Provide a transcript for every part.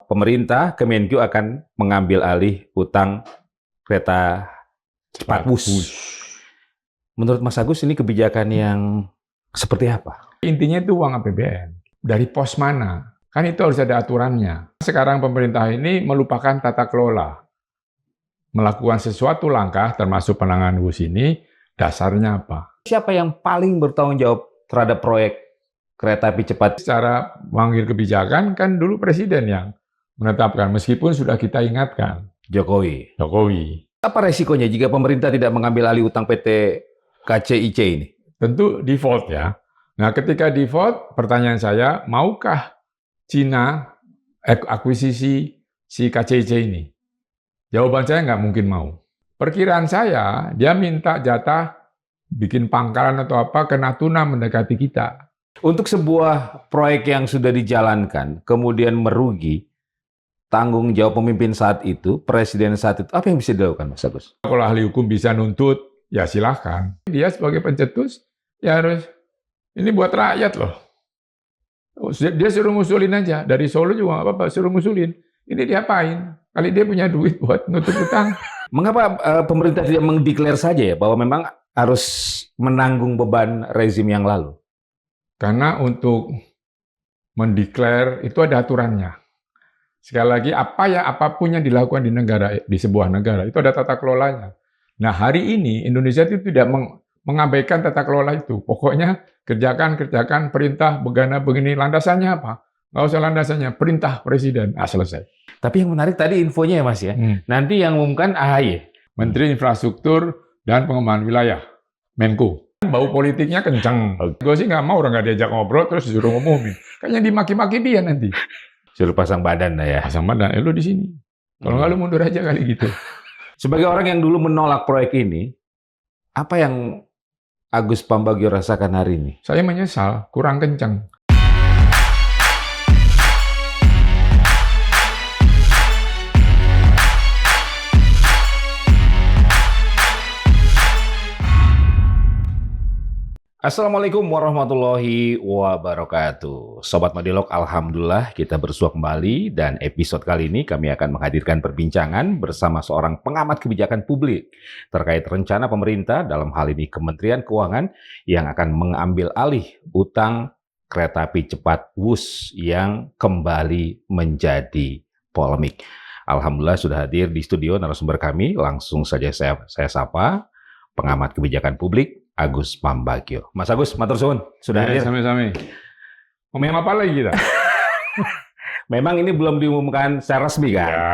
pemerintah Kemenkyu akan mengambil alih utang kereta cepat WUS. Menurut Mas Agus ini kebijakan yang seperti apa? Intinya itu uang APBN. Dari pos mana? Kan itu harus ada aturannya. Sekarang pemerintah ini melupakan tata kelola. Melakukan sesuatu langkah termasuk penanganan WUS ini, dasarnya apa? Siapa yang paling bertanggung jawab terhadap proyek kereta api cepat? Secara mengambil kebijakan kan dulu presiden yang menetapkan, meskipun sudah kita ingatkan. Jokowi. Apa resikonya jika pemerintah tidak mengambil alih utang PT KCIC ini? Tentu default ya. Nah, ketika default, pertanyaan saya, maukah Cina akuisisi si KCIC ini? Jawaban saya nggak mungkin mau. Perkiraan saya, dia minta jatah bikin pangkalan atau apa ke Natuna mendekati kita. Untuk sebuah proyek yang sudah dijalankan, kemudian merugi, tanggung jawab pemimpin saat itu, presiden saat itu, apa yang bisa dilakukan, Mas Agus? Kalau ahli hukum bisa nuntut, ya silahkan. Dia sebagai pencetus, ya harus, ini buat rakyat loh. Dia suruh ngusulin aja, dari Solo juga nggak apa-apa, suruh ngusulin. Ini diapain? Kali dia punya duit buat nutup utang. Mengapa pemerintah tidak mendeklar saja ya, bahwa memang harus menanggung beban rezim yang lalu? Karena untuk mendeklar itu ada aturannya. Sekali lagi, apapun yang dilakukan di sebuah negara, itu ada tata kelolanya. Nah, hari ini Indonesia itu tidak mengabaikan tata kelola itu. Pokoknya kerjakan, perintah, begini, landasannya apa? Nggak usah landasannya, perintah presiden. Selesai. Tapi yang menarik tadi infonya ya Mas ya, nanti yang umumkan AHY. Menteri Infrastruktur dan Pengembangan Wilayah, Menko. Bau politiknya kencang. Gue sih nggak mau orang nggak diajak ngobrol terus disuruh ngumumin. Kayaknya dimaki-maki dia nanti. Suruh pasang badan lah ya. Pasang badan, lu di sini. Kalau nggak lu mundur aja kali gitu. Sebagai orang yang dulu menolak proyek ini, apa yang Agus Pambagio rasakan hari ini? Saya menyesal, kurang kencang. Assalamualaikum warahmatullahi wabarakatuh. Sobat Madilog, alhamdulillah kita bersua kembali dan episode kali ini kami akan menghadirkan perbincangan bersama seorang pengamat kebijakan publik terkait rencana pemerintah, dalam hal ini Kementerian Keuangan, yang akan mengambil alih utang kereta api cepat WUS yang kembali menjadi polemik. Alhamdulillah sudah hadir di studio narasumber kami, langsung saja saya sapa pengamat kebijakan publik Agus Pambagio. Mas Agus, matur suwun sudah hadir. Sami-sami. Ngomongin apa lagi kita? Memang ini belum diumumkan secara resmi kan, Ya.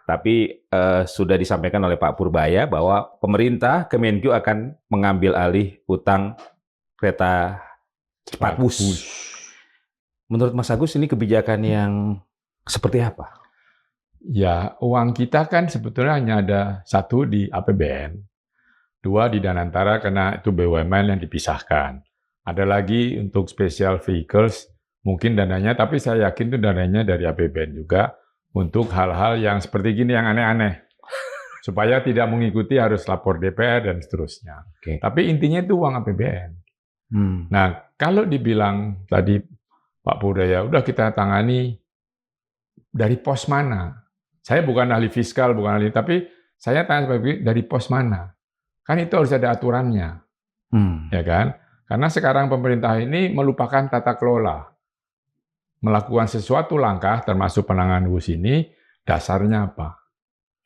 tapi sudah disampaikan oleh Pak Purbaya bahwa pemerintah Kemenkyu akan mengambil alih utang kereta cepat WUS. Menurut Mas Agus ini kebijakan yang seperti apa? Ya, uang kita kan sebetulnya hanya ada satu di APBN. 2 di Danantara karena itu BUMN yang dipisahkan. Ada lagi untuk special vehicles, mungkin dananya, tapi saya yakin itu dananya dari APBN juga untuk hal-hal yang seperti gini yang aneh-aneh. Supaya tidak mengikuti harus lapor DPR dan seterusnya. Oke. Tapi intinya itu uang APBN. Nah, kalau dibilang tadi Pak Purdaya, udah kita tangani dari pos mana? Saya bukan ahli fiskal, tapi saya tanya sebagai dari pos mana? Kan itu harus ada aturannya, ya kan? Karena sekarang pemerintah ini melupakan tata kelola. Melakukan sesuatu langkah, termasuk penanganan WUS ini, dasarnya apa?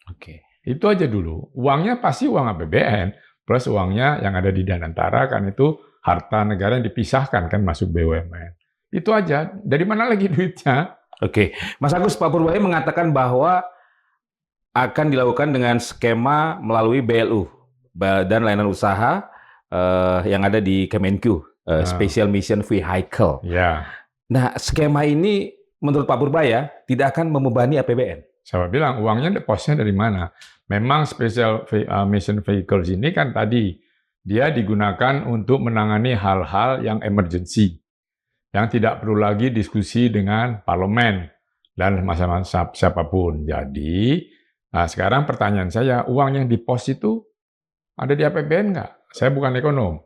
Oke. Itu aja dulu. Uangnya pasti uang APBN, plus uangnya yang ada di Danantara, kan itu harta negara yang dipisahkan, kan masuk BUMN. Itu aja. Dari mana lagi duitnya? Oke. Mas Agus, Pak Purbaya mengatakan bahwa akan dilakukan dengan skema melalui BLU. Dan layanan usaha yang ada di Kemenkyu, Special Mission Vehicle. Ya. Nah, skema ini menurut Pak Purbaya tidak akan membebani APBN. Saya bilang uangnya posnya dari mana? Memang Special Mission Vehicles ini kan tadi dia digunakan untuk menangani hal-hal yang emergency, yang tidak perlu lagi diskusi dengan parlemen dan masyarakat siapapun. Jadi, nah sekarang pertanyaan saya, uang yang di pos itu ada di APBN nggak? Saya bukan ekonom.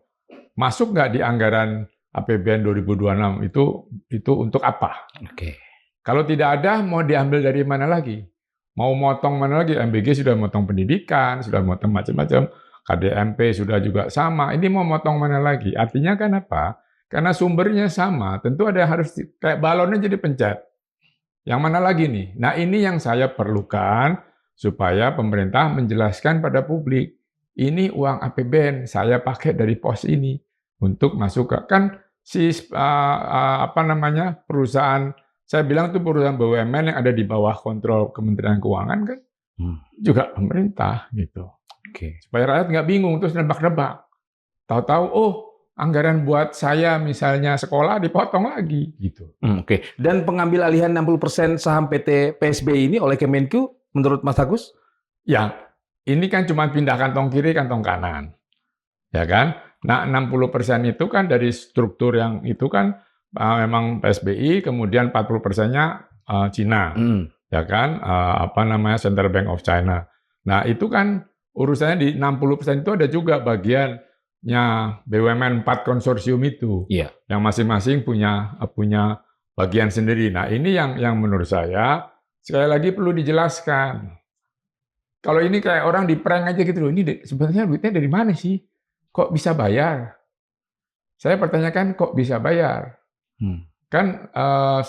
Masuk nggak di anggaran APBN 2026 itu untuk apa? Oke. Kalau tidak ada, mau diambil dari mana lagi? Mau motong mana lagi? MBG sudah motong pendidikan, sudah motong macam-macam. KDMP sudah juga sama. Ini mau motong mana lagi? Artinya kan apa? Karena sumbernya sama, tentu ada yang harus kayak balonnya jadi pencet. Yang mana lagi nih? Nah ini yang saya perlukan supaya pemerintah menjelaskan pada publik. Ini uang APBN saya pakai dari pos ini untuk masuk ke kan si perusahaan saya bilang itu perusahaan BUMN yang ada di bawah kontrol Kementerian Keuangan kan juga pemerintah gitu. Oke. Supaya rakyat nggak bingung terus nebak-nebak. Tahu-tahu oh anggaran buat saya misalnya sekolah dipotong lagi gitu. Oke. Dan pengambil alihan 60% saham PT PSBI ini oleh Kemenku menurut Mas Agus? Ya, ini kan cuma pindah kantong kiri, kantong kanan. Ya kan? Nah, 60% itu kan dari struktur yang itu kan memang PSBI, kemudian 40%-nya Cina. Ya kan? Central Bank of China. Nah, itu kan urusannya di 60% itu ada juga bagiannya BUMN 4 konsorsium itu. Iya. Yang masing-masing punya bagian sendiri. Nah, ini yang menurut saya sekali lagi perlu dijelaskan. Kalau ini kayak orang di-prank aja gitu loh, ini sebenarnya duitnya dari mana sih? Kok bisa bayar? Saya pertanyakan kok bisa bayar? Kan 100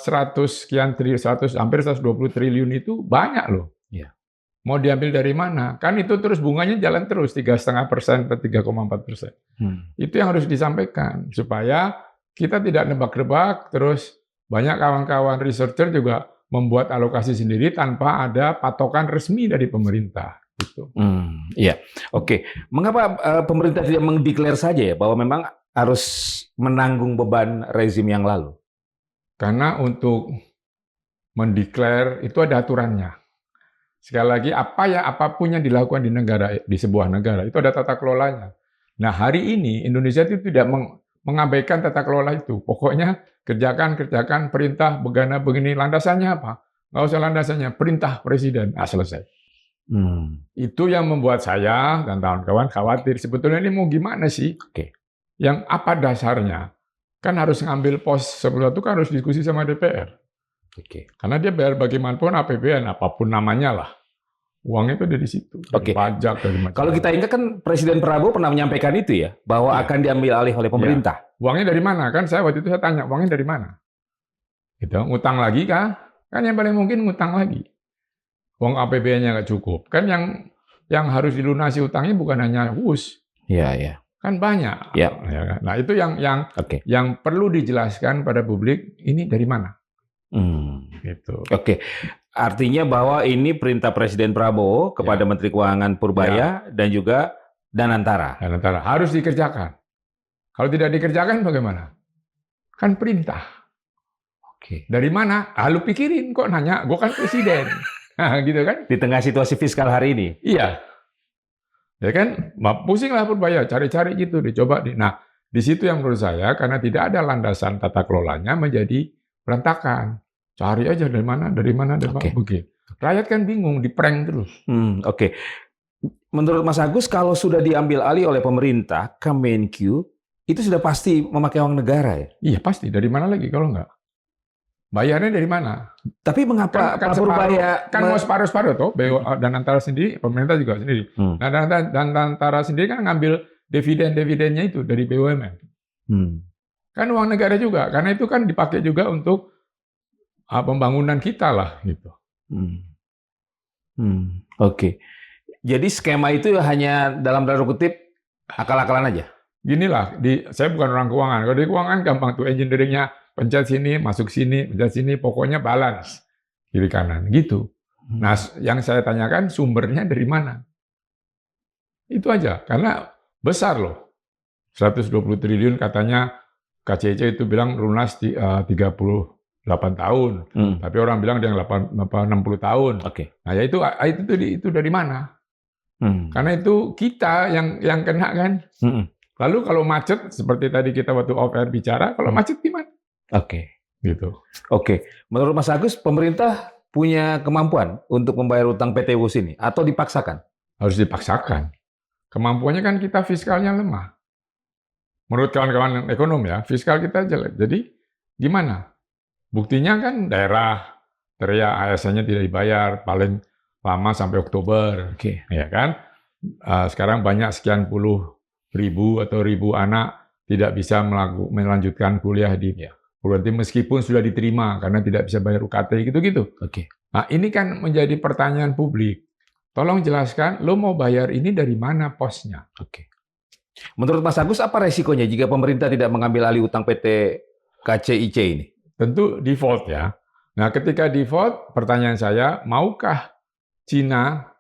hampir 120 triliun itu banyak loh. Iya. Mau diambil dari mana? Kan itu terus bunganya jalan terus 3,5% atau 3,4%. Itu yang harus disampaikan supaya kita tidak nebak-nebak. Terus banyak kawan-kawan researcher juga membuat alokasi sendiri tanpa ada patokan resmi dari pemerintah. Gitu. Iya, oke. Mengapa pemerintah tidak mendeklar saja ya bahwa memang harus menanggung beban rezim yang lalu? Karena untuk mendeklar itu ada aturannya. Sekali lagi, apapun yang dilakukan di sebuah negara itu ada tata kelolanya. Nah hari ini Indonesia itu tidak mengabaikan tata kelola itu. Pokoknya kerjakan perintah begini landasannya apa? Nggak usah landasannya, perintah presiden. Selesai. Itu yang membuat saya dan kawan-kawan khawatir. Sebetulnya ini mau gimana sih? Oke. Yang apa dasarnya? Kan harus ngambil pos sebelum itu kan harus diskusi sama DPR. Oke. Karena dia bayar bagaimanapun APBN, apapun namanya lah. Uangnya itu dari situ. Dari pajak, dari macam-macam. Kalau kita ingat kan Presiden Prabowo pernah menyampaikan itu ya, bahwa akan diambil alih oleh pemerintah. Uangnya dari mana? Kan saya waktu itu saya tanya, uangnya dari mana? Gitu, ngutang lagi kah? Kan yang paling mungkin ngutang lagi. Uang APBN-nya nggak cukup. Kan yang harus dilunasi utangnya bukan hanya WUS. Iya. Kan banyak. Ya. Nah itu yang perlu dijelaskan pada publik, ini dari mana? Gitu. Oke. Artinya bahwa ini perintah Presiden Prabowo kepada Menteri Keuangan Purbaya dan juga Danantara. Harus dikerjakan. Kalau tidak dikerjakan bagaimana? Kan perintah. Oke. Dari mana? Lu pikirin kok nanya, gue kan presiden. Gitu kan? Di tengah situasi fiskal hari ini. Iya. Ya kan, pusinglah Purbaya, cari-cari gitu, dicoba. Nah, di situ yang menurut saya, karena tidak ada landasan tata kelolanya menjadi berantakan. Cari aja dari mana, begitu. Rakyat kan bingung, di-prank terus. Oke. Menurut Mas Agus, kalau sudah diambil alih oleh pemerintah, Kemenku, itu sudah pasti memakai uang negara ya? Iya pasti, dari mana lagi kalau enggak? Bayarnya dari mana? Tapi mengapa kan Purbaya mau separuh-separuh toh, Danantara sendiri, pemerintah juga sendiri. Nah, Danantara sendiri kan ngambil dividennya itu dari BUMN. Kan uang negara juga, karena itu kan dipakai juga untuk pembangunan kita lah gitu. Oke. Jadi skema itu hanya dalam tanda kutip akal-akalan aja. Ginilah, saya bukan orang keuangan. Kalau di keuangan gampang tuh engineeringnya, pencet sini, masuk sini, pencet sini, pokoknya balance kiri kanan gitu. Nah, yang saya tanyakan sumbernya dari mana? Itu aja, karena besar loh. 120 triliun katanya KCC itu bilang lunas 38 tahun. Tapi orang bilang dia 60 tahun. Oke. Nah, ya itu dari mana? Karena itu kita yang kena kan. Lalu kalau macet, seperti tadi kita waktu off-air bicara, kalau macet gimana? Oke. Gitu. Oke. Menurut Mas Agus, pemerintah punya kemampuan untuk membayar utang PT WUS ini atau dipaksakan? Harus dipaksakan. Kemampuannya kan kita fiskalnya lemah. Menurut kawan-kawan ekonom ya, fiskal kita jelek. Jadi gimana? Buktinya kan daerah teriak ASN-nya tidak dibayar, paling lama sampai Oktober, ya kan? Sekarang banyak sekian puluh ribu atau ribu anak tidak bisa melanjutkan kuliah di perguruan tinggi meskipun sudah diterima karena tidak bisa bayar UKT gitu-gitu. Nah, ini kan menjadi pertanyaan publik. Tolong jelaskan, lo mau bayar ini dari mana posnya? Menurut Mas Agus, apa resikonya jika pemerintah tidak mengambil alih utang PT KCIC ini? Tentu default ya. Nah, ketika default, pertanyaan saya, maukah Cina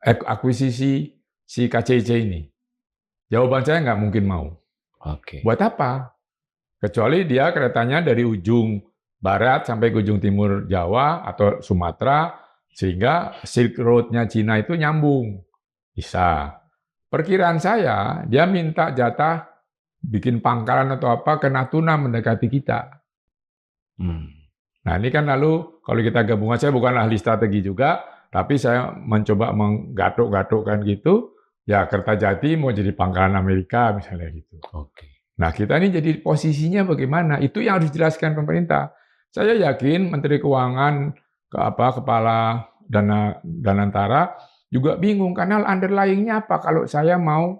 akuisisi si KCIC ini? Jawaban saya nggak mungkin mau. Buat apa? Kecuali dia keretanya dari ujung barat sampai ke ujung timur Jawa atau Sumatera, sehingga Silk Road-nya Cina itu nyambung. Bisa. Perkiraan saya, dia minta jatah bikin pangkalan atau apa ke Natuna mendekati kita. Nah, ini kan lalu kalau kita gabungan, saya bukan ahli strategi juga, tapi saya mencoba menggatuk-gatukkan gitu, ya Kertajati mau jadi pangkalan Amerika misalnya gitu. Nah, kita ini jadi posisinya bagaimana? Itu yang harus dijelaskan pemerintah. Saya yakin Menteri Keuangan, Kepala Danantara juga bingung karena underlying-nya apa kalau saya mau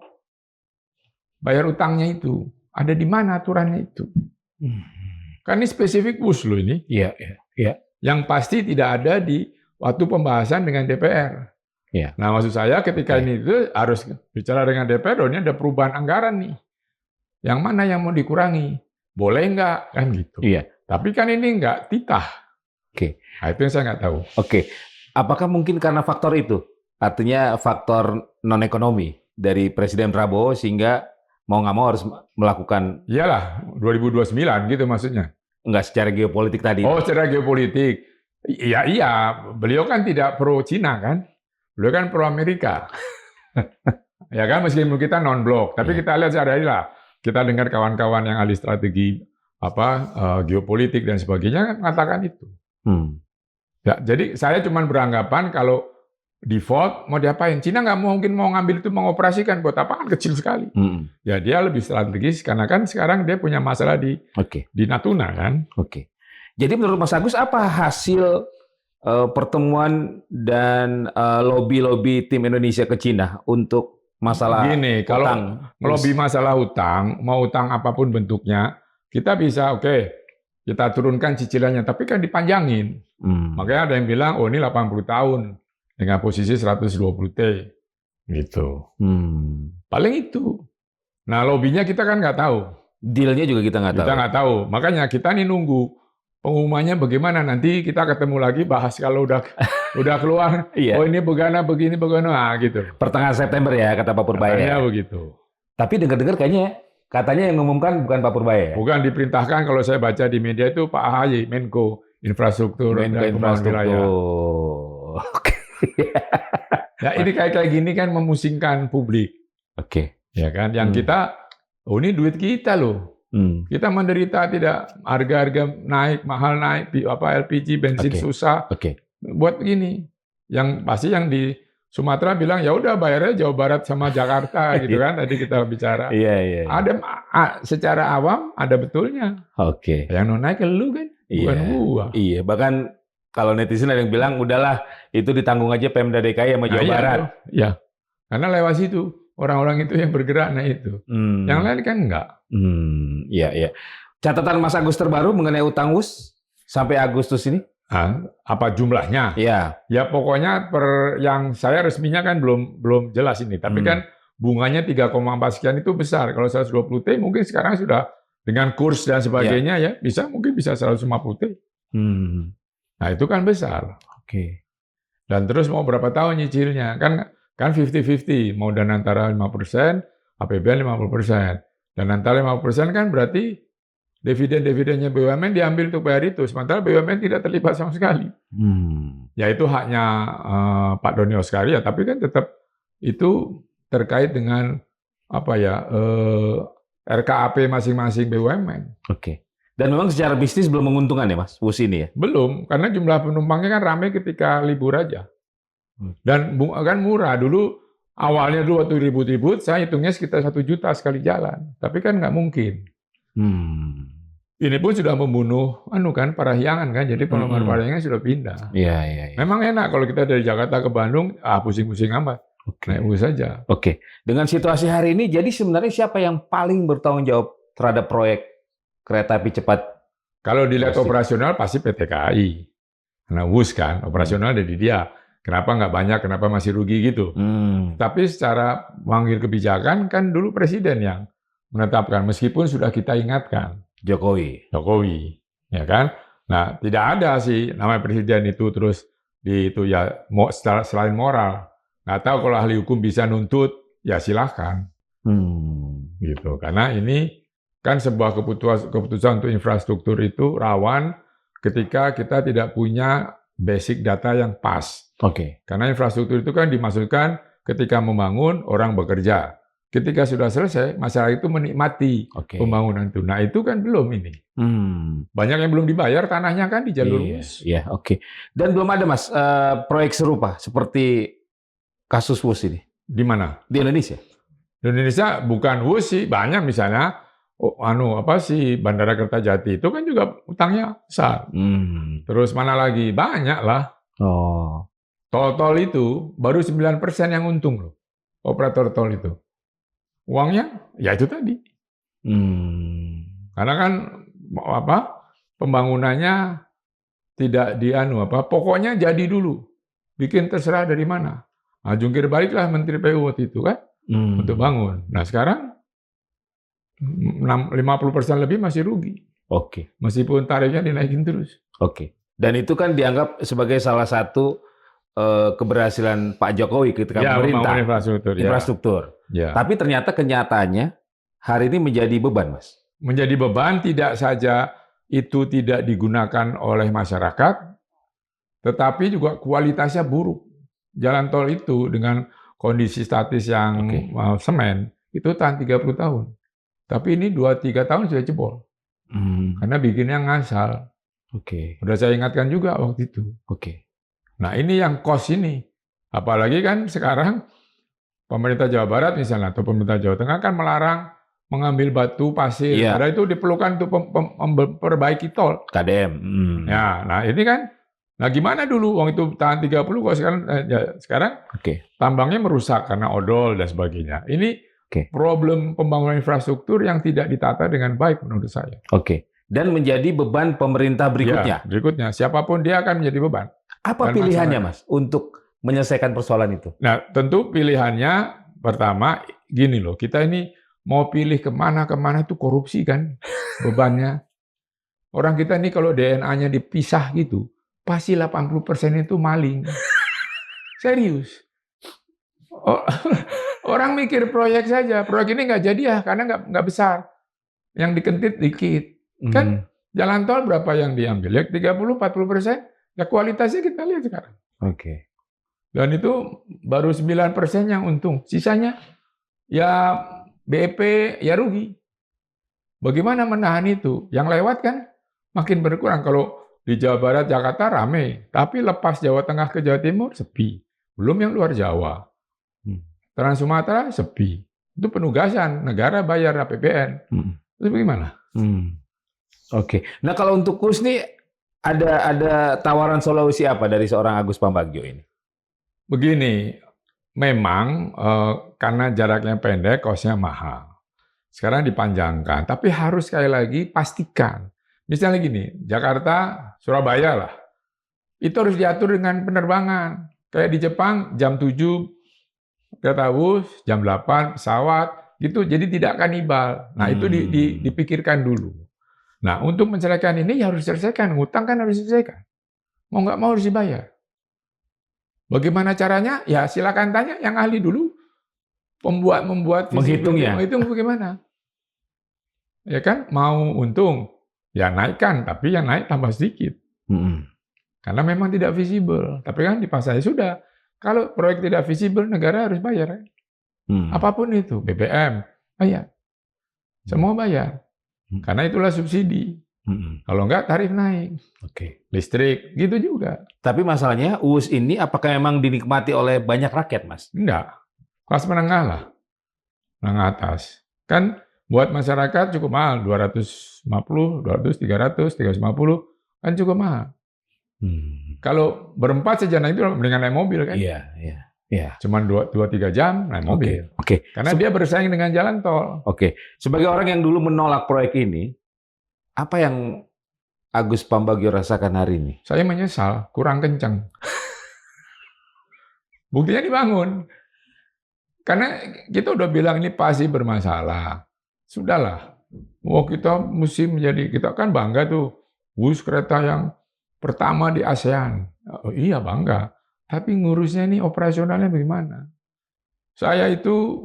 bayar utangnya itu. Ada di mana aturannya itu? Kan ini spesifik WUS loh ini. Iya. Yang pasti tidak ada di waktu pembahasan dengan DPR. Nah, maksud saya ketika ini itu harus bicara dengan DPR, ini ada perubahan anggaran nih. Yang mana yang mau dikurangi? Boleh nggak? Kan gitu. Tapi kan ini nggak titah. Nah, itu yang saya nggak tahu. Apakah mungkin karena faktor itu? Artinya faktor non-ekonomi dari Presiden Prabowo sehingga mau nggak mau harus melakukan... Iyalah, 2029 gitu maksudnya. Enggak secara geopolitik tadi. Oh, secara geopolitik. Iya. Beliau kan tidak pro Cina kan? Beliau kan pro Amerika. Ya kan, meskipun kita non-blok. Tapi kita lihat sehari-hari lah. Kita dengar kawan-kawan yang ahli strategi geopolitik dan sebagainya mengatakan itu. Ya, jadi saya cuma beranggapan kalau default mau diapain? Cina nggak mungkin mau ngambil itu mengoperasikan buat apa, kan kecil sekali. Ya dia lebih strategis karena kan sekarang dia punya masalah di Natuna kan. Jadi menurut Mas Agus apa hasil pertemuan dan lobby kita Indonesia ke Cina untuk masalah gini, kalau lobby masalah utang, mau utang apapun bentuknya, kita bisa kita turunkan cicilannya, tapi kan dipanjangin. Makanya ada yang bilang, oh ini 80 tahun. Dengan posisi 120T, gitu. Paling itu. Nah, lobbynya kita kan nggak tahu. Dealnya juga kita nggak tahu. Kita nggak tahu. Makanya kita nih nunggu pengumumannya bagaimana. Nanti kita ketemu lagi bahas kalau udah keluar. Oh ini begini, nah, gitu. Pertengahan September ya, kata Pak Purbaya. Katanya begitu. Tapi dengar-dengar katanya yang mengumumkan bukan Pak Purbaya. Bukan, diperintahkan kalau saya baca di media itu Pak AHY, Menko Infrastruktur dan Pembangunan Wilayah. Ya ini kayak gini kan memusingkan publik. Ya kan, yang kita, ini duit kita loh. Kita menderita tidak harga naik, mahal naik, LPG, bensin susah. Buat begini. Yang pasti yang di Sumatera bilang ya udah bayarnya Jawa Barat sama Jakarta gitu kan. Tadi kita bicara. Ada secara awam ada betulnya. Yang non naik lu kan, bukan gua. Bahkan kalau netizen ada yang bilang, udahlah itu ditanggung aja Pemda DKI sama Jawa Barat. Iya, karena lewat situ orang-orang itu yang bergerak, itu. Yang lain kan enggak. Iya. Catatan Mas Agus terbaru mengenai utang WUS sampai Agustus ini? Apa jumlahnya? Ya pokoknya yang saya resminya kan belum jelas ini. Tapi kan bunganya 3,4 sekian itu besar. Kalau 120T mungkin sekarang sudah dengan kurs dan sebagainya ya mungkin bisa 150T. Nah itu kan besar. Dan terus mau berapa tahun nyicilnya? Kan 50-50, mau Danantara 5%, APBN 50%. Danantara 5% kan berarti dividen-dividennya BUMN diambil untuk bayar itu, sementara BUMN tidak terlibat sama sekali. Ya itu haknya Pak Doni Oskari ya, tapi kan tetap itu terkait dengan RKAP masing-masing BUMN. Dan memang secara bisnis belum menguntungkan ya Mas, WUS ini ya? Belum, karena jumlah penumpangnya kan ramai ketika libur aja. Dan kan murah. Dulu awalnya waktu ribut-ribut, saya hitungnya sekitar 1 juta sekali jalan. Tapi kan nggak mungkin. Ini pun sudah membunuh Parahyangan kan, jadi penggemar Mm-mm. Parahyangan sudah pindah. Iya, iya, iya. Memang enak kalau kita dari Jakarta ke Bandung, pusing-pusing amat, Oke. naik bus saja. Oke. Dengan situasi hari ini, jadi sebenarnya siapa yang paling bertanggung jawab terhadap proyek kereta api cepat? Kalau dilihat Pasti. operasional pasti PT KAI, karena WUS kan, operasional dari dia. Kenapa nggak banyak, kenapa masih rugi gitu. Tapi secara mengambil kebijakan kan dulu Presiden yang menetapkan, meskipun sudah kita ingatkan. Jokowi. Ya kan? Nah, tidak ada sih namanya presiden itu terus itu ya selain moral. Nggak tahu kalau ahli hukum bisa nuntut, ya silahkan. Gitu. Karena ini kan sebuah keputusan untuk infrastruktur itu rawan ketika kita tidak punya basic data yang pas. Oke. Karena infrastruktur itu kan dimaksudkan ketika membangun orang bekerja. Ketika sudah selesai, masyarakat itu menikmati pembangunan itu. Nah, itu kan belum ini. Banyak yang belum dibayar tanahnya kan di jalur WUS. Iya, oke. Dan belum ada, Mas, proyek serupa seperti kasus WUS ini. Di mana? Di Indonesia. Di Indonesia bukan WUS sih, banyak misalnya Bandara Kertajati itu kan juga utangnya besar. Terus mana lagi? Banyak lah. Tol-tol itu baru 9% yang untung loh. Operator tol itu. Uangnya ya itu tadi. Karena kan pembangunannya tidak pokoknya jadi dulu. Bikin terserah dari mana. Nah, jungkir baliklah Menteri PU waktu itu kan untuk bangun. Nah, sekarang 50% lebih masih rugi. Oke. Meskipun tarifnya dinaikin terus. Oke. Dan itu kan dianggap sebagai salah satu keberhasilan Pak Jokowi ketika pemerintah infrastruktur. Ya. Tapi ternyata kenyataannya hari ini menjadi beban, Mas. Menjadi beban tidak saja itu tidak digunakan oleh masyarakat, tetapi juga kualitasnya buruk. Jalan tol itu dengan kondisi statis yang semen, itu tahan 30 tahun. Tapi ini 2-3 tahun sudah jebol. Karena bikinnya ngasal. Udah saya ingatkan juga waktu itu. Nah, ini yang cost ini. Apalagi kan sekarang pemerintah Jawa Barat misalnya, atau pemerintah Jawa Tengah kan melarang mengambil batu, pasir. Padahal itu diperlukan untuk memperbaiki tol. KDM. Ya, nah ini kan, nah gimana dulu? Uang itu tahan 30 kok sekarang tambangnya merusak karena odol dan sebagainya. Ini problem pembangunan infrastruktur yang tidak ditata dengan baik menurut saya. Dan menjadi beban pemerintah berikutnya. Ya, berikutnya, siapapun dia akan menjadi beban. Apa pilihannya, Mas, untuk menyelesaikan persoalan itu? Nah, tentu pilihannya pertama gini loh, kita ini mau pilih kemana itu korupsi kan bebannya. Orang kita ini kalau DNA-nya dipisah gitu, pasti 80% itu maling. Serius. Orang mikir proyek saja, proyek ini nggak jadi ya karena nggak besar. Yang dikentit dikit. Kan jalan tol berapa yang diambil? Ya 30-40%. Ya kualitasnya kita lihat sekarang. Dan itu baru 9% yang untung. Sisanya ya BEP ya rugi. Bagaimana menahan itu? Yang lewat kan makin berkurang. Kalau di Jawa Barat, Jakarta rame. Tapi lepas Jawa Tengah ke Jawa Timur sepi. Belum yang luar Jawa. Trans Sumatera sepi. Itu penugasan. Negara bayar APBN. Itu bagaimana? Nah kalau untuk KUS nih, ada tawaran solusi apa dari seorang Agus Pambagio ini? Begini, memang karena jaraknya pendek, kosnya mahal. Sekarang dipanjangkan, tapi harus sekali lagi pastikan. Misalnya gini, Jakarta, Surabaya lah, itu harus diatur dengan penerbangan. Kayak di Jepang, jam 7 kereta WUS, jam 8 pesawat, gitu. Jadi tidak kanibal. Nah itu dipikirkan dulu. Nah, untuk menceraikan ini ya harus diselesaikan. Ngutang kan harus diselesaikan. Mau nggak mau harus dibayar. Bagaimana caranya? Ya silakan tanya yang ahli dulu. Membuat menghitungnya. Menghitung bagaimana? Ya kan, mau untung, ya naikkan, tapi yang naik tambah sedikit. Karena memang tidak visible. Tapi kan dipasang sudah. Kalau proyek tidak visible, negara harus bayar. Apapun itu, BBM, bayar. Semua bayar. Karena itulah subsidi. Kalau enggak, tarif naik. Listrik, gitu juga. Tapi masalahnya, UUS ini apakah memang dinikmati oleh banyak rakyat, Mas? Enggak. Kelas menengah lah. Menengah atas. Kan Buat masyarakat cukup mahal, 250, 200, 300, 350, kan cukup mahal. Kalau berempat saja, nah itu mendingan naik mobil kan. Iya, iya. Iya. Cuman 2-3 jam naik mobil. Oke. Karena dia bersaing dengan jalan tol. Oke. Sebagai orang yang dulu menolak proyek ini, apa yang Agus Pambagio rasakan hari ini? Saya menyesal, kurang kencang. Buktinya dibangun. Karena kita udah bilang ini pasti bermasalah. Sudahlah. Kita mesti menjadi, kita kan bangga tuh. Wus kereta yang pertama di ASEAN. Oh, iya bangga. Tapi ngurusnya ini operasionalnya bagaimana? Saya itu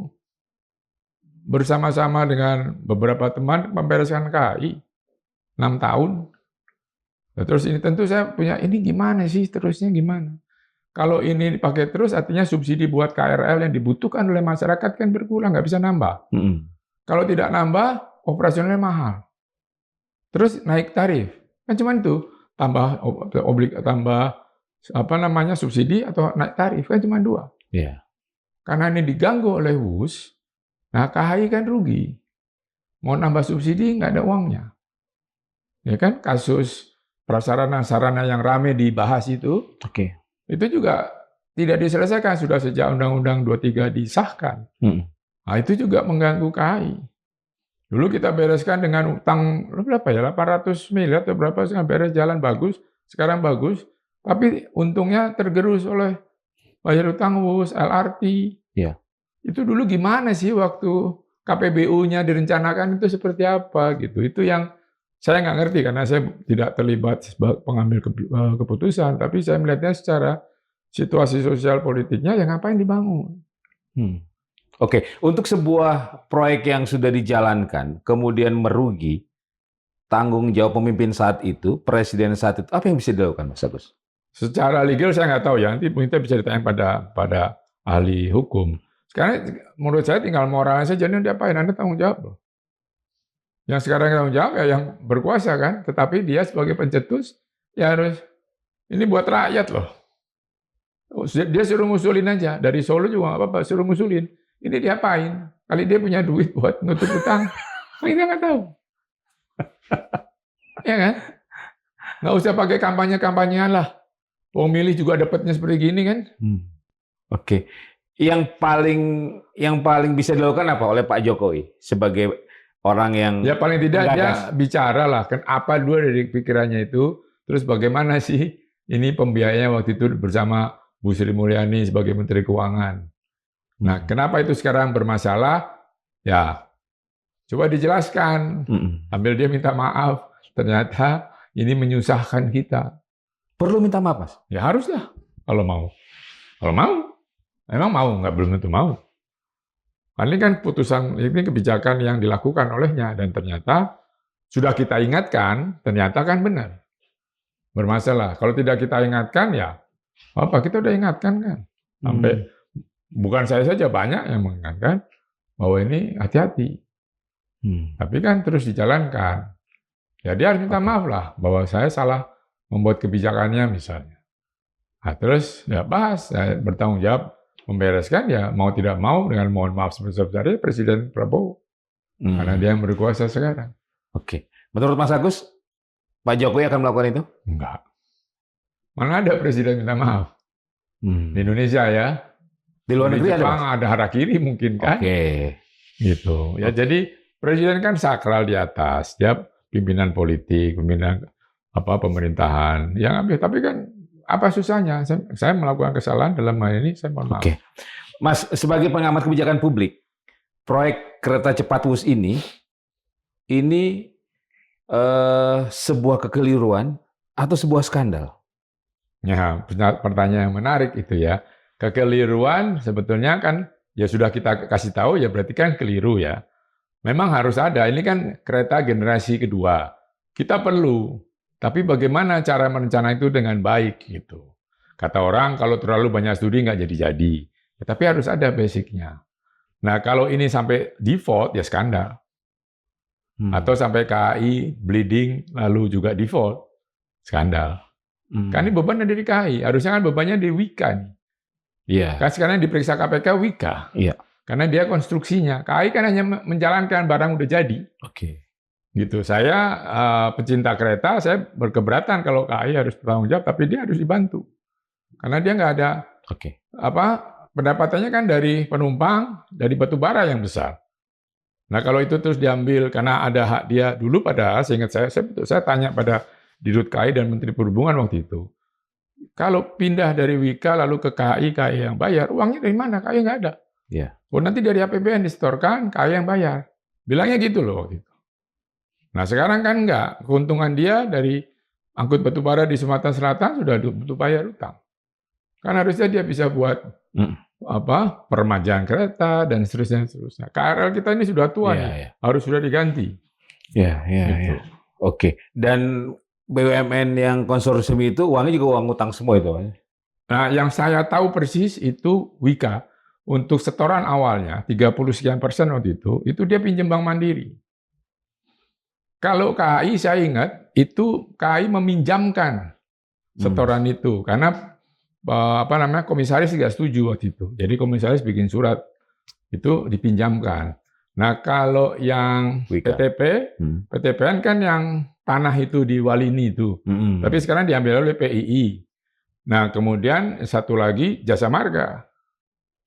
bersama-sama dengan beberapa teman membereskan KAI 6 tahun. Nah, terus ini tentu saya punya, ini gimana sih terusnya gimana? Kalau ini dipakai terus artinya subsidi buat KRL yang dibutuhkan oleh masyarakat kan berkurang, nggak bisa nambah. Kalau tidak nambah, operasionalnya mahal. Terus naik tarif. Kan cuma itu, tambah subsidi atau naik tarif kan cuma 2. Iya. Karena ini diganggu oleh WUS, nah KHI kan rugi. Mau nambah subsidi nggak ada uangnya. Ya kan, kasus prasarana-sarana yang rame dibahas itu, itu juga tidak diselesaikan sudah sejak Undang-Undang 23 disahkan. Nah, itu juga mengganggu KHI. Dulu kita bereskan dengan utang berapa ya, 800 miliar atau berapa, beres jalan bagus, sekarang bagus, tapi untungnya tergerus oleh bayar utang WUS, LRT. Iya. Itu dulu gimana sih waktu KPBU-nya direncanakan itu seperti apa gitu. Itu yang saya nggak ngerti karena saya tidak terlibat sebagai pengambil keputusan, tapi saya melihatnya secara situasi sosial politiknya, yang ngapain dibangun. Oke, untuk sebuah proyek yang sudah dijalankan, kemudian merugi, tanggung jawab pemimpin saat itu, presiden saat itu, apa yang bisa dilakukan, Mas Agus? Secara legal saya nggak tahu ya, nanti kita bisa ditanya pada ahli hukum. Sekarang menurut saya tinggal moralnya saja, ini diapain, Anda tanggung jawab loh. Yang sekarang tanggung jawab ya yang berkuasa kan, tetapi dia sebagai pencetus ya harus, ini buat rakyat loh. Dia suruh ngusulin aja, dari Solo juga nggak apa-apa, suruh ngusulin. Ini diapain? Kali dia punya duit buat nutup utang, kita nggak tahu. Ya kan? Nggak usah pakai kampanye-kampanyean lah. Pemilih juga dapatnya seperti gini kan? Oke. Yang paling bisa dilakukan apa oleh Pak Jokowi sebagai orang yang ya paling tidak dia bicara lah kan apa dulu dari pikirannya itu, terus bagaimana sih ini pembiayanya waktu itu bersama Bu Sri Mulyani sebagai Menteri Keuangan. Nah, kenapa itu sekarang bermasalah? Ya, coba dijelaskan. Ambil dia minta maaf. Ternyata ini menyusahkan kita. Perlu minta maaf, Mas? Ya haruslah, kalau mau. Kalau mau. Memang mau, nggak belum tentu mau. Ini kan putusan, ini kebijakan yang dilakukan olehnya. Dan ternyata sudah kita ingatkan, ternyata kan benar. Bermasalah. Kalau tidak kita ingatkan, ya apa, kita udah ingatkan kan. Sampai bukan saya saja, banyak yang mengingatkan bahwa ini hati-hati. Tapi kan terus dijalankan. Ya dia harus minta maaf lah, bahwa saya salah membuat kebijakannya misalnya. Nah, terus ya bahas, saya bertanggung jawab membereskan, ya mau tidak mau dengan mohon maaf sebesar-besarnya Presiden Prabowo. Karena dia yang berkuasa sekarang. Oke. Menurut Mas Agus, Pak Jokowi akan melakukan itu? Enggak. Mana ada Presiden minta maaf? Di Indonesia ya. Di luar negeri ada harakiri mungkin kan? Gitu. Ya jadi Presiden kan sakral di atas. Dia pimpinan politik, pimpinan pemerintahan. Yang ambil, tapi kan apa susahnya? Saya melakukan kesalahan dalam hal ini, saya mohon maaf. Mas, sebagai pengamat kebijakan publik, proyek kereta cepat WUS ini sebuah kekeliruan atau sebuah skandal? Ya, pertanyaan yang menarik itu ya. Kekeliruan sebetulnya kan ya sudah kita kasih tahu, ya berarti kan keliru ya. Memang harus ada, ini kan kereta generasi kedua. Kita perlu, tapi bagaimana cara merencana itu dengan baik gitu. Kata orang kalau terlalu banyak studi nggak jadi-jadi. Ya, tapi harus ada basicnya. Nah kalau ini sampai default ya skandal. Atau sampai KAI bleeding lalu juga default, skandal. Kan ini beban dari KAI, harusnya kan bebannya di Wika nih. Iya. Kan sekarang diperiksa KPK Wika. Iya. Karena dia konstruksinya. KAI kan hanya menjalankan barang udah jadi. Oke. Gitu. Saya pecinta kereta, saya berkeberatan kalau KAI harus bertanggung jawab, tapi dia harus dibantu. Karena dia nggak ada Oke. pendapatannya kan dari penumpang, dari batu bara yang besar. Nah kalau itu terus diambil karena ada hak dia dulu, padahal seingat saya tanya pada Dirut KAI dan Menteri Perhubungan waktu itu, kalau pindah dari Wika lalu ke KAI, KAI yang bayar, uangnya dari mana? KAI nggak ada. Iya. Oh nanti dari APBN disetorkan, KAI yang bayar. Bilangnya gitu loh waktu itu. Nah sekarang kan enggak, keuntungan dia dari angkut batu bara di Sumatera Selatan sudah butuh bayar utang. Kan harusnya dia bisa buat permajaan kereta dan seterusnya. KRL kita ini sudah tua nih, harus sudah diganti. Iya. Gitu. Oke. Dan BUMN yang konsorsium itu uangnya juga uang utang semua itu? Nah yang saya tahu persis itu Wika, untuk setoran awalnya 30 sekian persen waktu itu dia pinjam Bank Mandiri. Kalau KAI saya ingat itu KAI meminjamkan setoran itu karena komisaris tidak setuju waktu itu. Jadi komisaris bikin surat itu dipinjamkan. Nah kalau yang PTPN kan yang tanah itu di Walini itu, tapi sekarang diambil oleh PII. Nah kemudian satu lagi Jasa Marga,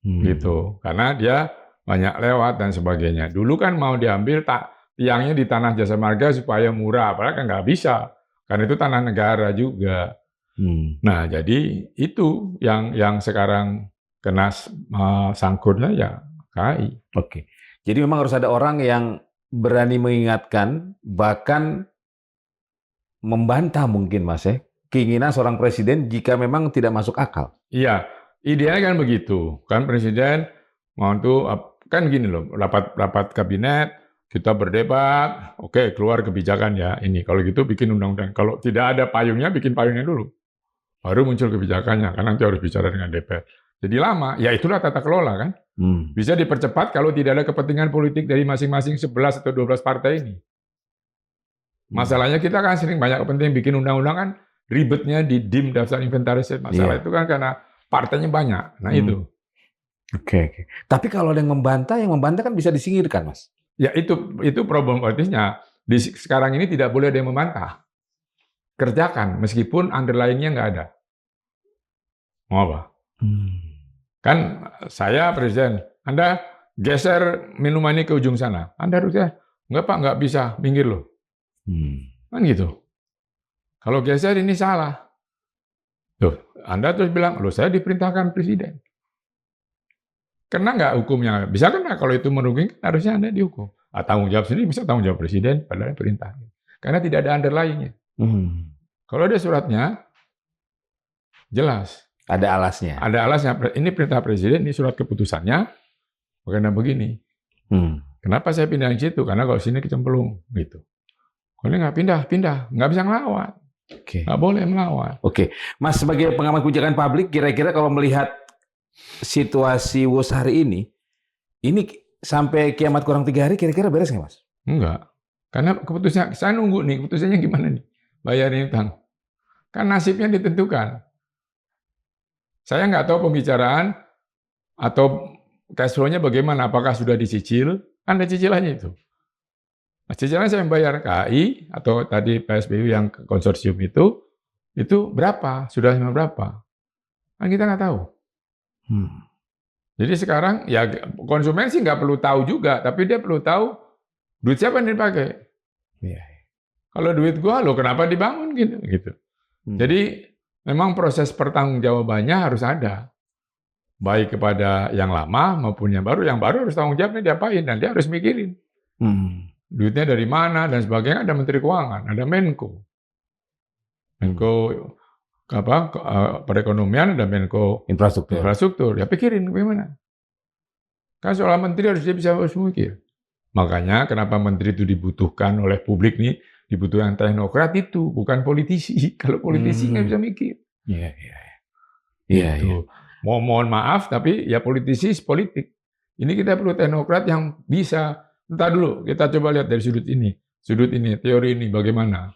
gitu, karena dia banyak lewat dan sebagainya. Dulu kan mau diambil tiangnya di tanah Jasa Marga supaya murah, padahal kan nggak bisa, karena itu tanah negara juga. Nah, jadi itu yang sekarang kena sangkutnya ya KAI. Oke. Jadi memang harus ada orang yang berani mengingatkan, bahkan membantah mungkin Mas ya, keinginan seorang presiden jika memang tidak masuk akal. Iya, idealnya kan begitu. Kan presiden mau tuh kan gini loh, rapat kabinet, kita berdebat, oke keluar kebijakan ya ini. Kalau gitu bikin undang-undang. Kalau tidak ada payungnya, bikin payungnya dulu. Baru muncul kebijakannya, kan nanti harus bicara dengan DPR. Jadi lama, ya itulah tata kelola kan. Bisa dipercepat kalau tidak ada kepentingan politik dari masing-masing 11 atau 12 partai ini. Masalahnya kita kan sering banyak kepentingan bikin undang-undang kan, ribetnya di DIM, daftar inventaris. Masalah itu kan karena partainya banyak. Nah itu. Oke. Tapi kalau ada yang membantah kan bisa disingkirkan, Mas. Ya itu problem politisnya. Sekarang ini tidak boleh ada yang membantah. Kerjakan, meskipun underlying-nya nggak ada. Mau apa? Kan saya presiden, Anda geser minuman ini ke ujung sana. Anda harusnya, nggak Pak, nggak bisa, minggir loh. Kan gitu. Kalau geser ini salah. Tuh, Anda terus bilang, loh saya diperintahkan presiden. Kena nggak hukumnya? Bisa kena, kalau itu merugikan harusnya Anda dihukum. Tanggung jawab sendiri bisa tanggung jawab presiden, padahal perintah. Karena tidak ada underlying-nya. Kalau ada suratnya, jelas. Ada alasnya. Ada alasnya. Ini perintah presiden, ini surat keputusannya. Karena begini. Kenapa saya pindah di situ? Karena kalau sini kecemplung. Gitu. Kalau ini nggak pindah. Nggak bisa ngelawan. Nggak boleh melawan. Oke. Mas, sebagai pengamat kebijakan publik, kira-kira kalau melihat situasi WUS hari ini sampai kiamat kurang 3 hari, kira-kira beres nggak, Mas? Enggak. Karena keputusannya, saya nunggu nih, keputusannya gimana nih? Bayarin utang. Kan nasibnya ditentukan. Saya nggak tahu pembicaraan atau cash flow-nya bagaimana, apakah sudah dicicil? Kan ada cicilannya itu. Nah, cicilan saya membayar KAI atau tadi PSBU yang konsorsium itu berapa? Sudah berapa? Kan kita nggak tahu. Jadi sekarang ya konsumen sih nggak perlu tahu juga, tapi dia perlu tahu duit siapa yang dipakai. Kalau duit gua, lo kenapa dibangun gitu. Jadi memang proses pertanggungjawabannya harus ada. Baik kepada yang lama maupun yang baru. Yang baru harus tanggung jawabnya diapain, dan dia harus mikirin. Duitnya dari mana dan sebagainya. Ada Menteri Keuangan, ada Menko. Perekonomian, ada Menko Infrastruktur. Ya pikirin bagaimana. Kan soal menteri dia harus mikir. Makanya kenapa menteri itu dibutuhkan oleh publik nih, dibutuhkan teknokrat itu, bukan politisi. Kalau politisi nggak bisa mikir. Iya. Mohon maaf, tapi ya politisi politik. Ini kita perlu teknokrat yang bisa. Entar dulu, kita coba lihat dari sudut ini, teori ini bagaimana.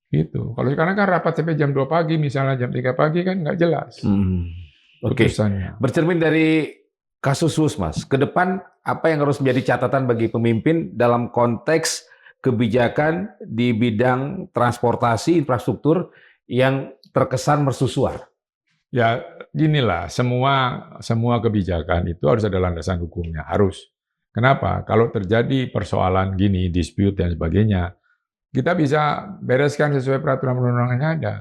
Gitu. Kalau sekarang kan rapat sampai jam 2 pagi, misalnya jam 3 pagi kan nggak jelas. Oke. Bercermin dari kasus Mas, ke depan apa yang harus menjadi catatan bagi pemimpin dalam konteks kebijakan di bidang transportasi infrastruktur yang terkesan mercusuar? Ya, ginilah, semua kebijakan itu harus ada landasan hukumnya, harus. Kenapa? Kalau terjadi persoalan gini, dispute dan sebagainya, kita bisa bereskan sesuai peraturan perundang-undangan yang ada.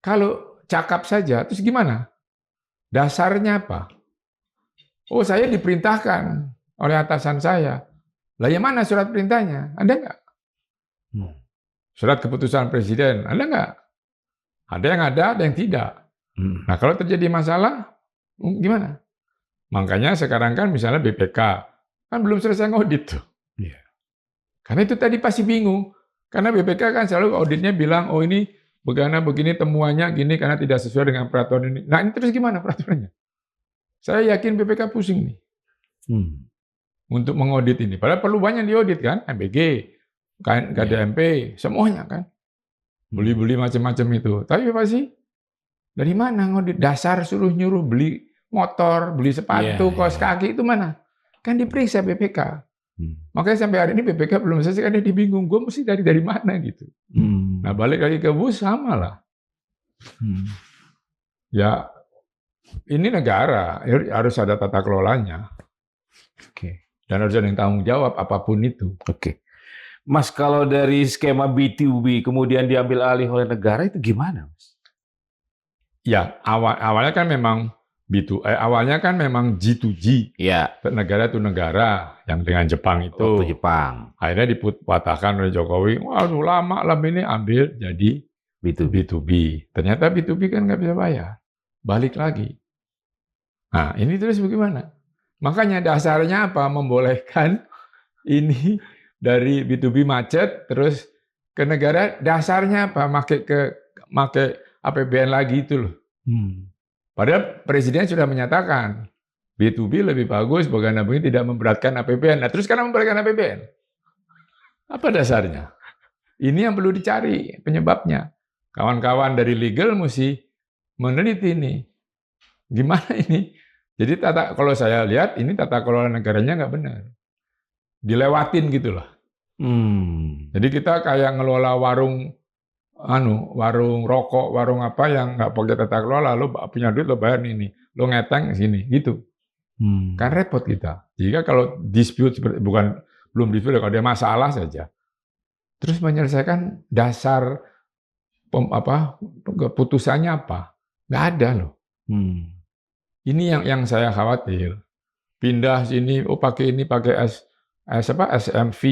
Kalau cakap saja, terus gimana? Dasarnya apa? Oh, saya diperintahkan oleh atasan saya. Lah, yang mana surat perintahnya? Ada nggak? Surat keputusan presiden, ada nggak? Ada yang ada yang tidak. Nah, kalau terjadi masalah, gimana? Makanya sekarang kan misalnya BPK, kan belum selesai ngaudit tuh. Iya. Karena itu tadi pasti bingung. Karena BPK kan selalu auditnya bilang, oh ini begini temuannya gini karena tidak sesuai dengan peraturan ini. Nah, ini terus gimana peraturannya? Saya yakin BPK pusing nih untuk mengaudit ini. Padahal perlu banyak diaudit kan, MBG, KDMP, semuanya kan. Beli-beli macam-macam itu. Tapi pasti dari mana ngaudit? Dasar suruh nyuruh beli motor, beli sepatu, kaos kaki itu mana? Kan diperiksa BPK. Makanya sampai hari ini BPK belum selesai, kan dia bingung. Gue mesti dari mana gitu. Nah, balik lagi ke bus sama lah. Ya, ini negara harus ada tata kelolanya. Dan harus ada yang tanggung jawab apapun itu. Mas, kalau dari skema B2B kemudian diambil alih oleh negara itu gimana, Mas? Ya, awalnya kan memang awalnya kan memang G2G. Ya. Negara itu negara yang dengan Jepang itu. Waktu Jepang. Akhirnya dipatahkan oleh Jokowi. Waduh, lama lah ini ambil jadi B2B. Ternyata B2B kan nggak bisa bayar. Balik lagi. Nah, ini terus bagaimana? Makanya dasarnya apa? Membolehkan ini dari B2B macet terus ke negara, dasarnya apa? Make APBN lagi itu loh. Padahal Presiden sudah menyatakan B2B lebih bagus, bagaimana begini tidak memberatkan APBN. Nah, terus sekarang memberatkan APBN. Apa dasarnya? Ini yang perlu dicari penyebabnya. Kawan-kawan dari legal mesti meneliti ini. Gimana ini? Jadi kalau saya lihat ini tata kelola negaranya nggak benar. Dilewatin gitu loh. Jadi kita kayak ngelola warung rokok, warung apa yang nggak pakai tata kelola, lo punya duit lo bayar ini, lo ngeteng sini, gitu. Kan repot kita. Jika kalau dispute belum dispute, kalau dia masalah saja, terus menyelesaikan dasar keputusannya apa? Nggak ada loh. Ini yang saya khawatir. Pindah sini, pakai SMV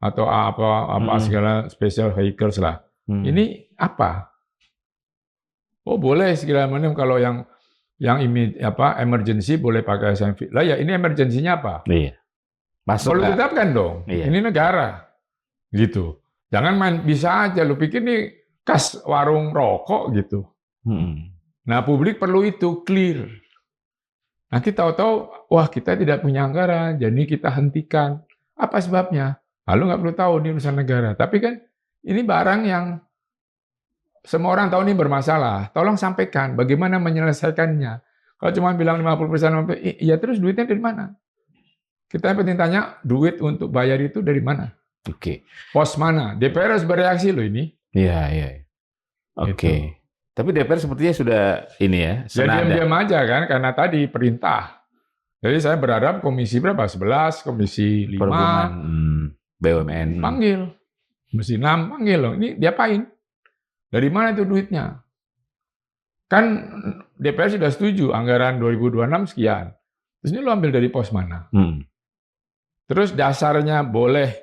atau apa segala special vehicles lah. Ini apa? Oh, boleh segala macam kalau yang emergency boleh pakai SMV. Lah ya, ini emergensinya apa? Iya. Perlu ditetapkan dong. Iya. Ini negara. Gitu. Jangan main bisa aja lu pikir ini kas warung rokok gitu. Nah, publik perlu itu clear. Nanti tahu-tahu, wah kita tidak punya anggaran, jadi kita hentikan. Apa sebabnya? Lalu nggak perlu tahu ini urusan negara. Tapi kan ini barang yang semua orang tahu ini bermasalah. Tolong sampaikan bagaimana menyelesaikannya. Kalau cuma bilang 50%, iya terus duitnya dari mana? Kita penting tanya, duit untuk bayar itu dari mana? Pos mana? DPR harus bereaksi loh ini. Iya. Oke. Tapi DPR sepertinya sudah ini ya, senada. Ya diam-diam aja kan, karena tadi perintah. Jadi saya berharap komisi berapa? 11, komisi 5. Perhubungan, BUMN. Panggil. Komisi 6, panggil loh. Ini diapain? Dari mana itu duitnya? Kan DPR sudah setuju, anggaran 2026 sekian. Terus ini lo ambil dari pos mana? Terus dasarnya boleh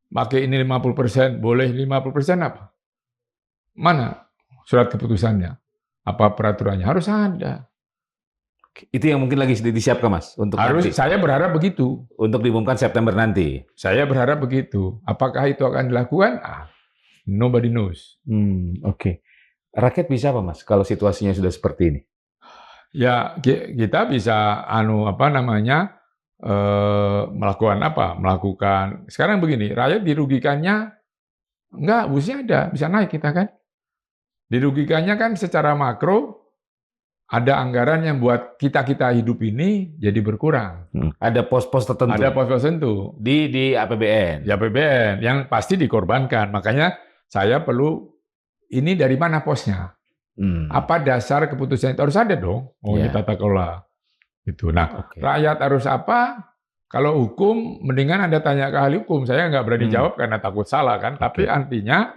pakai ini 50%, boleh 50% apa? Mana surat keputusannya? Apa peraturannya? Harus ada. Itu yang mungkin lagi disiapkan, Mas, untuk nanti. Saya berharap begitu. Untuk diumumkan September nanti. Saya berharap begitu. Apakah itu akan dilakukan? Nobody knows. Oke. Rakyat bisa apa, Mas, kalau situasinya sudah seperti ini? Ya, kita bisa melakukan apa? Melakukan. Sekarang begini, rakyat dirugikannya enggak, busnya ada, bisa naik kita kan. Dirugikannya kan secara makro ada anggaran yang buat kita hidup ini jadi berkurang. Ada pos-pos tertentu. Ada pos-pos tertentu. Di APBN. Ya APBN yang pasti dikorbankan. Makanya saya perlu ini dari mana posnya? Apa dasar keputusan itu harus ada dong. Ini tata kelola. Itu. Nah, rakyat harus apa? Kalau hukum, mendingan Anda tanya ke ahli hukum. Saya nggak berani jawab karena takut salah kan. Tapi artinya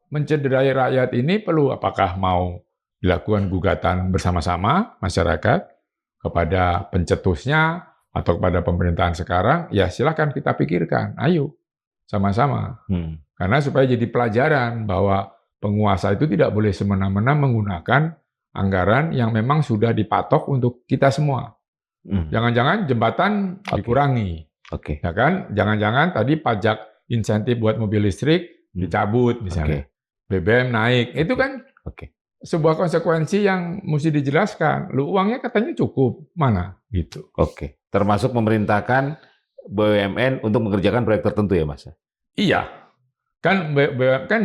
mencederai rakyat ini perlu apakah mau dilakukan gugatan bersama-sama masyarakat kepada pencetusnya atau kepada pemerintahan sekarang, ya silakan kita pikirkan, ayo sama-sama. Karena supaya jadi pelajaran bahwa penguasa itu tidak boleh semena-mena menggunakan anggaran yang memang sudah dipatok untuk kita semua. Jangan-jangan jembatan dikurangi, ya kan? Jangan-jangan tadi pajak insentif buat mobil listrik dicabut misalnya, BBM naik, itu kan sebuah konsekuensi yang mesti dijelaskan. Lu uangnya katanya cukup, mana gitu. Termasuk memerintahkan BUMN untuk mengerjakan proyek tertentu ya Mas? Iya. Kan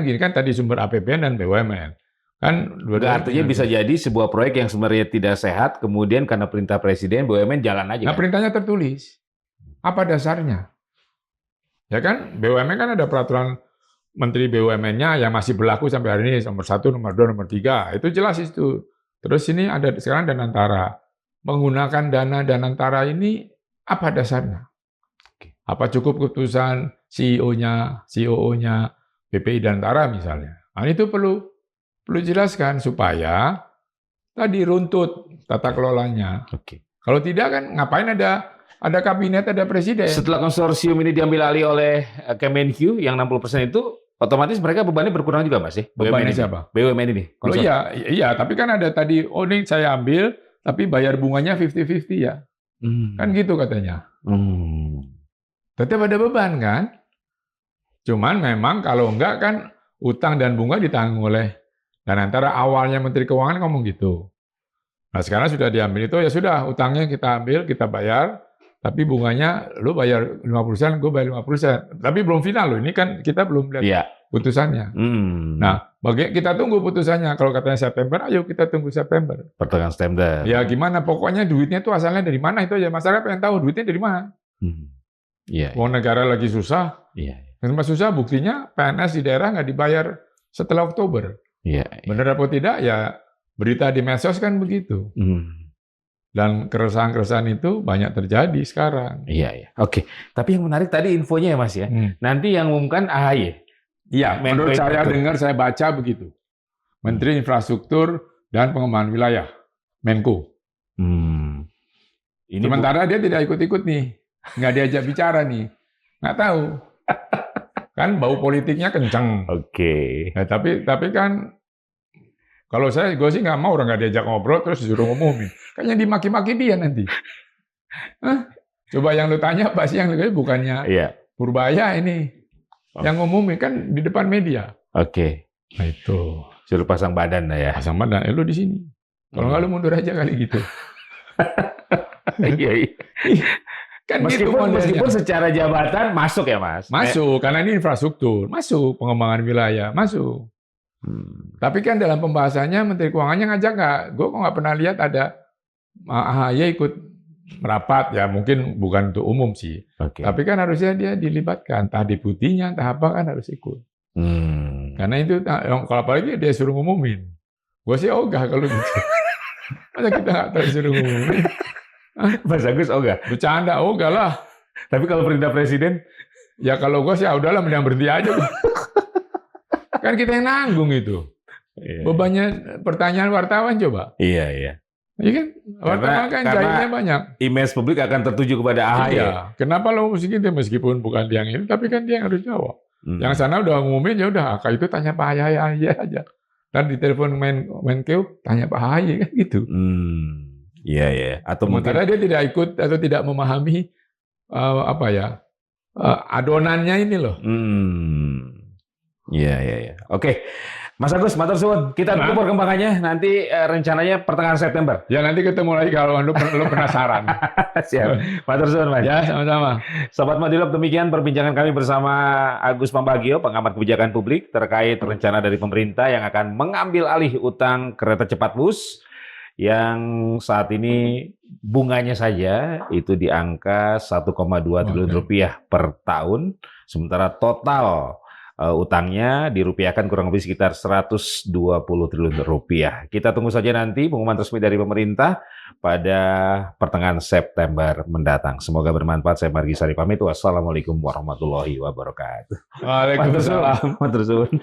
gini kan tadi sumber APBN dan BUMN. Kan artinya bisa jadi sebuah proyek yang sebenarnya tidak sehat, kemudian karena perintah presiden BUMN jalan aja. Nah, perintahnya tertulis. Apa dasarnya? Ya kan, BUMN kan ada peraturan Menteri BUMN-nya yang masih berlaku sampai hari ini, nomor 1, nomor 2, nomor 3. Itu jelas itu. Terus ini ada sekarang Danantara. Menggunakan dana Danantara ini apa dasarnya? Apa cukup keputusan CEO-nya, COO-nya, BPI Danantara misalnya? Nah, itu perlu jelaskan supaya tadi runtut tata kelolanya. Kalau tidak kan ngapain ada kabinet, ada presiden. Setelah konsorsium ini diambil alih oleh Kemenq yang 60% itu, otomatis mereka bebannya berkurang juga, Mas? Bebannya siapa? BUMN ini. Oh iya, tapi kan ada tadi, ini saya ambil, tapi bayar bunganya 50-50 ya. Kan gitu katanya. Tetap ada beban kan? Cuman memang kalau enggak kan, utang dan bunga ditanggung oleh, dan antara awalnya Menteri Keuangan ngomong gitu. Nah sekarang sudah diambil itu, ya sudah, utangnya kita ambil, kita bayar, tapi bunganya lu bayar 50%, gue bayar 50%. Tapi belum final loh, ini kan kita belum lihat putusannya. Nah, kita tunggu putusannya. Kalau katanya September, ayo kita tunggu September. Pertengahan September. Ya gimana, pokoknya duitnya itu asalnya dari mana, itu aja. Masyarakat pengen tahu duitnya dari mana. Mau negara lagi susah. Kenapa susah? Buktinya PNS di daerah nggak dibayar setelah Oktober. Benar apa tidak, ya berita di medsos kan begitu. Dan keresahan-keresahan itu banyak terjadi sekarang. Tapi yang menarik tadi infonya ya Mas ya. Nanti yang umumkan AHY. Iya, menurut saya dengar, saya baca begitu. Menteri Infrastruktur dan Pengembangan Wilayah, Menko. Sementara dia tidak ikut-ikut nih. Nggak diajak bicara nih. Nggak tahu. Kan bau politiknya kencang. Nah, tapi kan kalau gue sih nggak mau orang nggak diajak ngobrol terus disuruh ngumumin. Kayaknya dimaki-maki dia nanti. Coba yang lu tanya Pak sih yang lu bukannya Purbaya ini. Yang ngumumin kan di depan media. Nah itu. Suruh pasang badan lah ya. Pasang badan, lu di sini. Kalau nggak lu mundur aja kali gitu. Kan meskipun secara jabatan masuk ya Mas? Masuk, karena ini infrastruktur. Masuk, pengembangan wilayah, masuk. Tapi kan dalam pembahasannya Menteri Keuangannya ngajak nggak? Gue kok nggak pernah lihat ada AHY ikut merapat, ya mungkin bukan untuk umum sih. Tapi kan harusnya dia dilibatkan, entah deputinya, entah apa kan harus ikut. Karena itu, kalau apalagi dia suruh ngumumin. Gue sih ogah kalau gitu. Masa kita nggak tahu suruh ngumumin? Mas Agus ogah? Bercanda, ogah lah. Tapi kalau perintah presiden? Ya kalau gue sih udahlah mending berhenti aja. Kan kita yang nanggung itu. Bebannya pertanyaan wartawan coba. Iya kan? Wartawan kan jahilnya banyak. Image publik akan tertuju kepada AHY. Kenapa lo mesti gitu meskipun bukan dia yang ini, tapi kan dia yang harus jawab. Yang sana udah ngumumin, ya udah, itu tanya Pak AHY aja. Dan di telepon Menko tanya Pak AHY kan gitu. Atau sementara dia tidak ikut atau tidak memahami adonannya ini loh. Oke. Mas Agus, matur suwun. Kita tunggu perkembangannya nanti rencananya pertengahan September. Ya nanti ketemu lagi kalau lu penasaran. Siap. Matur suwun Mas. Ya sama-sama. Sobat Madilog, demikian perbincangan kami bersama Agus Pambagio, pengamat kebijakan publik terkait rencana dari pemerintah yang akan mengambil alih utang kereta cepat Wus yang saat ini bunganya saja itu di angka 1,2 triliun Oke. rupiah per tahun, sementara total utangnya dirupiahkan kurang lebih sekitar 120 triliun rupiah. Kita tunggu saja nanti pengumuman resmi dari pemerintah pada pertengahan September mendatang. Semoga bermanfaat. Saya Margi Sari pamit. Wassalamualaikum warahmatullahi wabarakatuh. Waalaikumsalam. Matur suwun.